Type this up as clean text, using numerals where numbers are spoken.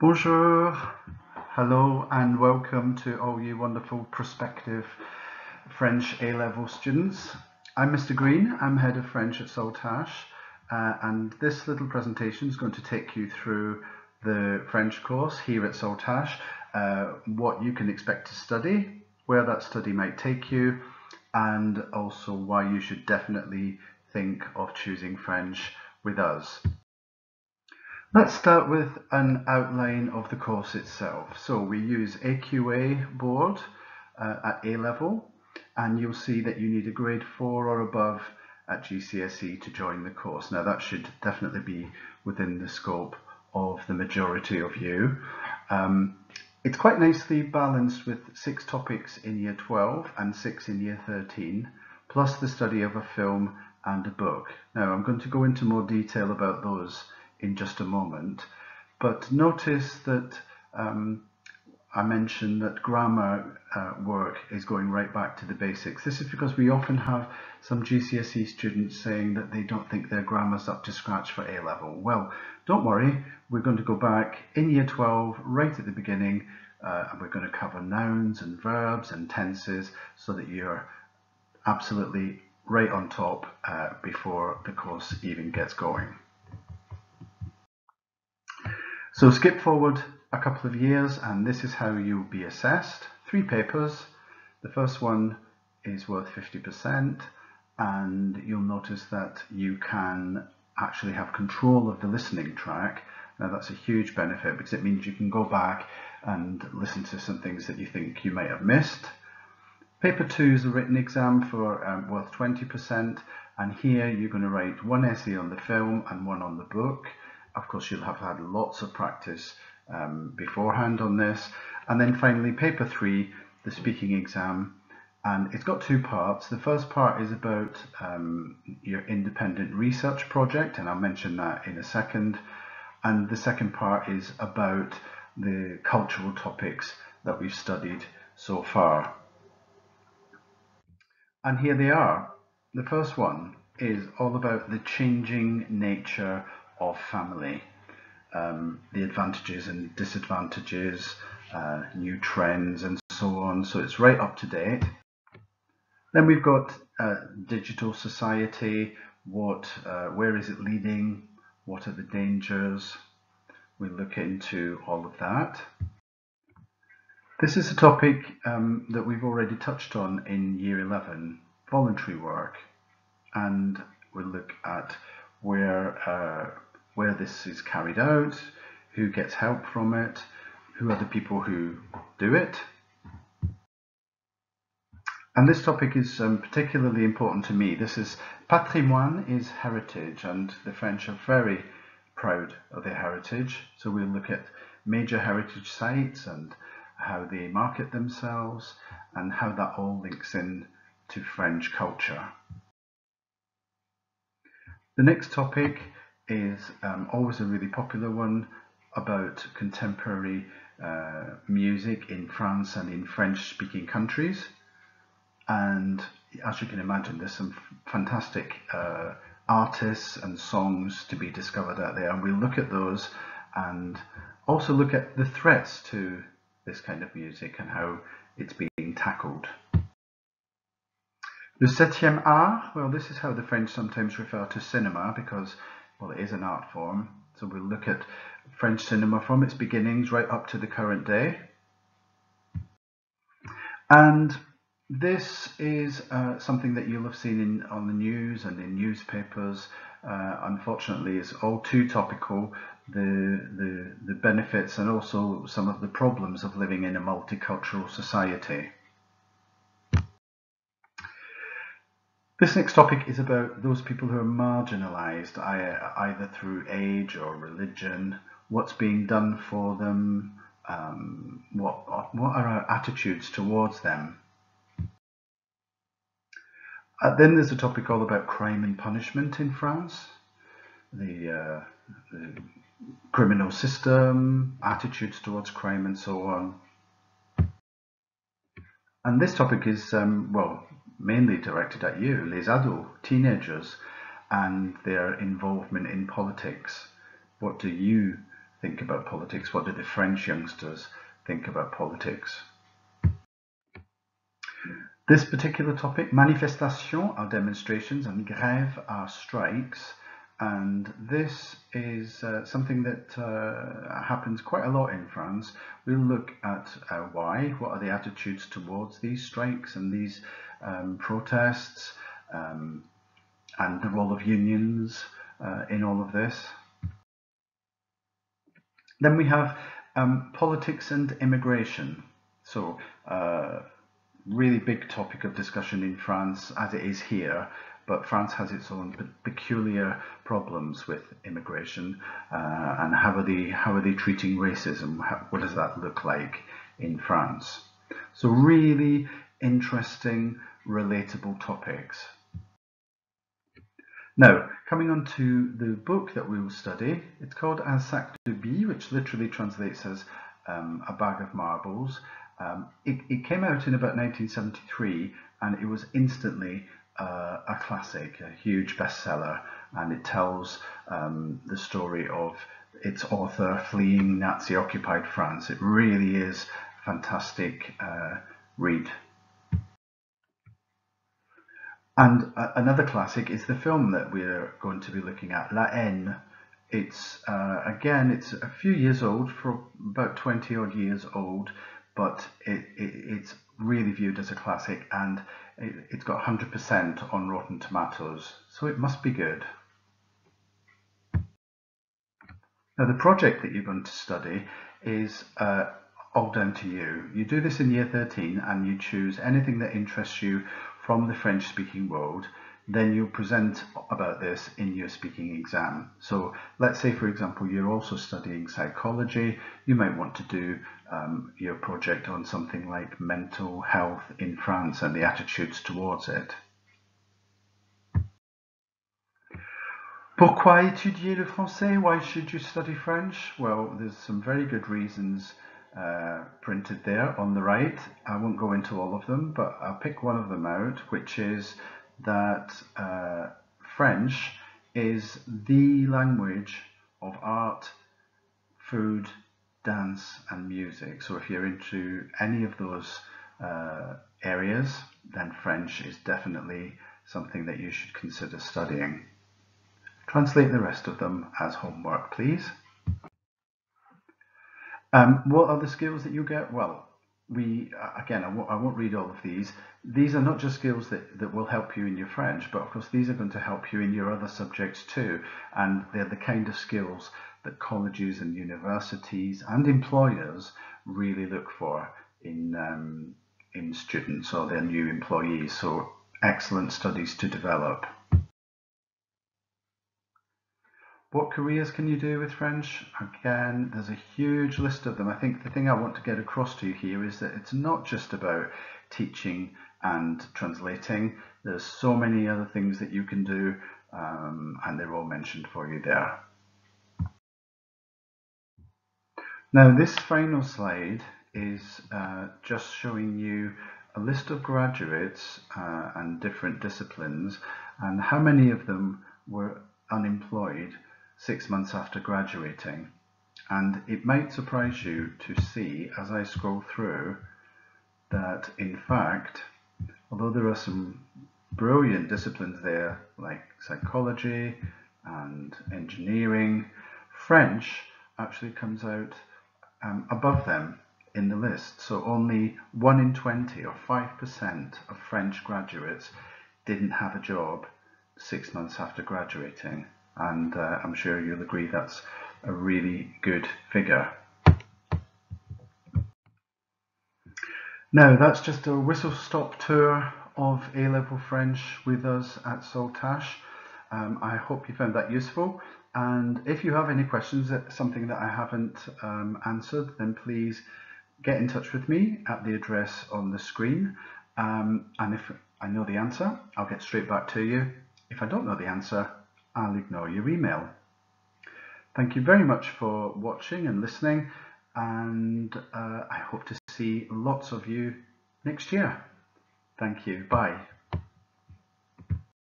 Bonjour, hello, and welcome to all you wonderful prospective French A-level students. I'm Mr. Green, I'm Head of French at Saltash, and this little presentation is going to take you through the French course here at Saltash, what you can expect to study, where that study might take you, and also why you should definitely think of choosing French with us. Let's start with an outline of the course itself. So we use AQA board at A level, and you'll see that you need a grade 4 or above at GCSE to join the course. Now that should definitely be within the scope of the majority of you. It's quite nicely balanced with 6 topics in year 12 and 6 in year 13, plus the study of a film and a book. Now I'm going to go into more detail about those in just a moment, but notice that I mentioned that grammar work is going right back to the basics. This is because we often have some GCSE students saying that they don't think their grammar's up to scratch for A level. Well, don't worry, we're going to go back in year 12 right at the beginning, and we're going to cover nouns and verbs and tenses so that you're absolutely right on top before the course even gets going. So skip forward a couple of years and this is how you'll be assessed. 3 papers. The first one is worth 50% and you'll notice that you can actually have control of the listening track. Now that's a huge benefit because it means you can go back and listen to some things that you think you might have missed. Paper 2 is a written exam for worth 20%, and here you're going to write 1 essay on the film and 1 on the book. Of course, you'll have had lots of practice beforehand on this. And then finally, paper 3, the speaking exam. And it's got 2 parts. The first part is about your independent research project, and I'll mention that in a second. And the second part is about the cultural topics that we've studied so far. And here they are. The first one is all about the changing nature of family, the advantages and disadvantages, new trends and so on. So it's right up to date. Then we've got digital society, where is it leading, what are the dangers. We look into all of that. This is a topic that we've already touched on in year 11, voluntary work, and we'll look at where this is carried out, who gets help from it, who are the people who do it. And this topic is particularly important to me. This is patrimoine is heritage, and the French are very proud of their heritage. So we'll look at major heritage sites and how they market themselves and how that all links in to French culture. The next topic is always a really popular one about contemporary music in France and in French-speaking countries. And as you can imagine, there's some fantastic artists and songs to be discovered out there, and we'll look at those and also look at the threats to this kind of music and how it's being tackled. Le septième art, well, this is how the French sometimes refer to cinema because, well, it is an art form. So we'll look at French cinema from its beginnings right up to the current day. And this is something that you'll have seen on the news and in newspapers. Unfortunately, it's all too topical, the benefits and also some of the problems of living in a multicultural society. This next topic is about those people who are marginalised, either through age or religion, what's being done for them, what are our attitudes towards them. Then there's a topic all about crime and punishment in France, the criminal system, attitudes towards crime and so on. And this topic is, well, mainly directed at you, les ados, teenagers, and their involvement in politics. What do you think about politics? What do the French youngsters think about politics? This particular topic, manifestations are demonstrations and grèves are strikes, and this is something that happens quite a lot in France. We'll look at why, what are the attitudes towards these strikes and these protests, and the role of unions in all of this. Then we have politics and immigration. So really big topic of discussion in France as it is here, but France has its own peculiar problems with immigration, and how are they treating racism? What does that look like in France? So really interesting, relatable topics. Now, coming on to the book that we will study, it's called Asakubi, which literally translates as a bag of marbles. It came out in about 1973, and it was instantly a classic, a huge bestseller, and it tells the story of its author fleeing Nazi-occupied France. It really is a fantastic read. And another classic is the film that we're going to be looking at, La Haine. It's again, it's a few years old, for about 20 odd years old, but it's really viewed as a classic, and it's got 100% on Rotten Tomatoes, so it must be good. Now, the project that you're going to study is all down to you. You do this in year 13 and you choose anything that interests you from the French speaking world. Then you'll present about this in your speaking exam. So let's say, for example, you're also studying psychology. You might want to do your project on something like mental health in France and the attitudes towards it. Pourquoi étudier le français? Why should you study French? Well, there's some very good reasons printed there on the right. I won't go into all of them, but I'll pick one of them out, which is that French is the language of art, food, dance and music. So if you're into any of those areas, then French is definitely something that you should consider studying. Translate the rest of them as homework, please. What are the skills that you get? Well, I won't read all of these. These are not just skills that will help you in your French, but of course these are going to help you in your other subjects too. And they're the kind of skills that colleges and universities and employers really look for in students or their new employees. So excellent studies to develop. What careers can you do with French? Again, there's a huge list of them. I think the thing I want to get across to you here is that it's not just about teaching and translating. There's so many other things that you can do, and they're all mentioned for you there. Now, this final slide is just showing you a list of graduates and different disciplines, and how many of them were unemployed 6 months after graduating. And it might surprise you to see, as I scroll through, that in fact, although there are some brilliant disciplines there like psychology and engineering, French actually comes out above them in the list. So only 1 in 20 or 5% of French graduates didn't have a job 6 months after graduating. And I'm sure you'll agree that's a really good figure. Now, that's just a whistle-stop tour of A-level French with us at Saltash. I hope you found that useful, and if you have any questions, something that I haven't answered, then please get in touch with me at the address on the screen, and if I know the answer, I'll get straight back to you. If I don't know the answer, I'll ignore your email. Thank you very much for watching and listening, and I hope to see lots of you next year. Thank you. Bye.